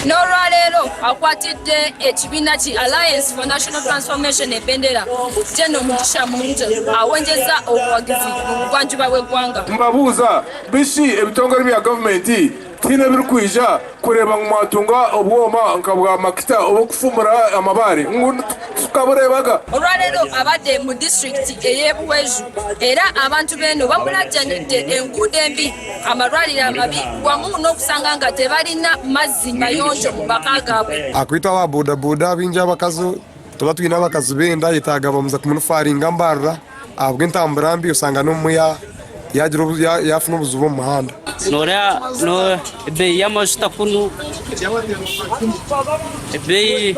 n'olwaleero akwatidde ekibiina ki Alliance for National Transformation ebendera General Mugisha Muntu awonjeza obuwagizi mu bugwanjuba bw'eggwanga. Mbabuuza biki ebitongole bya gavumenti tina birikwija kureba ngo mwatunga obwoma nka bwa makita obukufumura amabare tukaburebaga. Olwaleero abadde mu district ey'Ebuweju era abantu b'eno babulajjanidde enguudo embi, amalwaliro amabi wamu n'okusanga nga tebalina mazzi mayonjo mu maka gaabwe. Akwita aba bodaboda bingi abakazi tuba twine abakazi benda yetaaga bamuza kumunufaringa mbarra abwe entambura mbi usanga n'omuya yafuna obuzibu omu muhanda. No bei y'amajuta kunu bei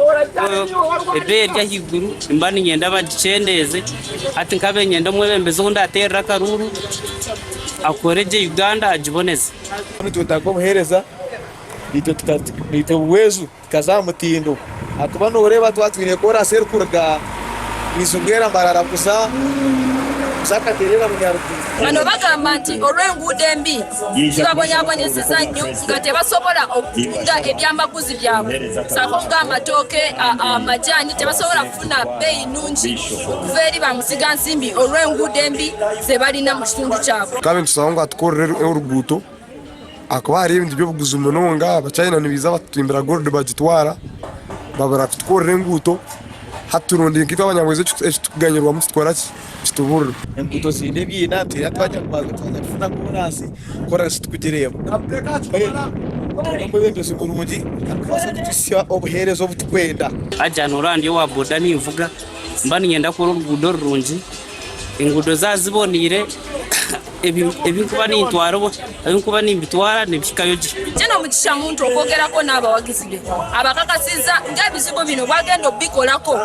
erya higuru mba ninyenda bagicendeze ati nkabe nyenda mwebembeze undi aterera akaruru akoreje Uganda agiboneze. Tutaka obuhereza nito Buweju kazamutindo atuba noreba twatwine kora serikuruga nisugera mbarara kusa zakaterera munyarukuzi. Bano bagamba nti olw'enguudo embi zibabonyabonyeseza nnyo nga tebasobola okutunda ebyamaguzi byabwe sako ng'amatooke amajaani tebasobola kufuna bbeeyi nnungi okuva eri bamusigansimbi olw'enguudo embi ze balina mu kitundu kyabwe. Kabe ntusaba ngo atukorere oruguuto akuba hariho ebintu by'obuguzi munonga abachina nibiza batutimbira gold bagitwara babura kutukorera enguuto haturundi nkitwa abanyabwezi ekitukuganyirwamu kitwara kituburira enguuto zinde byina twajya kufuna korasi korasi tukutireba mwebembezi kurungi akabasa kutusya obuherezo obutukwenda ajana orandi wa boda nimvuga mba ninyenda kora oruguudo rurungi enguudo zazibonire ebinkuba nimbitwara nebihikayo gye. General Mugisha Muntu okwogerako n'abawagizi be abakakasiza ng'ebizibu bino bwagenda obikolako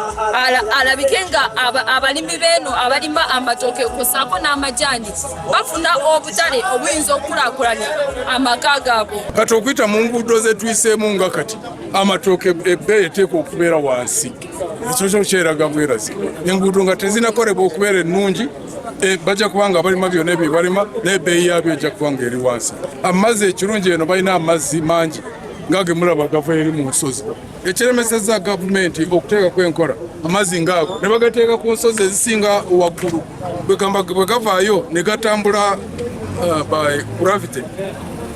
alabike nga abalimi b'eno abalima amatooke okusaako n'amajaani bafuna obutale obuyinza okukulaakulanya amaka gaabwe. Kati okuyita mu nguudo ze tuyiseemu nga kati amatooke ebbeeyi eteekwa okubeera wansi ekyo kyeraga bwerazi enguudo nga tezinakolebwa okubeera ennungi bajja kubanga abalima byonna ebyo balima n'ebbeeyi yabyo ejja kubanga eri wansi. Amazzi ekirungi eno balina amazzi mangi nga gemulaba gava eri mu nsozi. Ekiremeseza gavumenti okuteekako enkola amazzi ngaago ne bagateeka ku nsozi ezisinga waggulu bwe gavaayo ne gatambula by gravity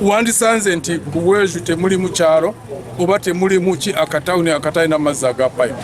wandisanze nti Buweju temuli mu kyalo oba temuli mu ki akatawuni akatalina amazzi aga pipe.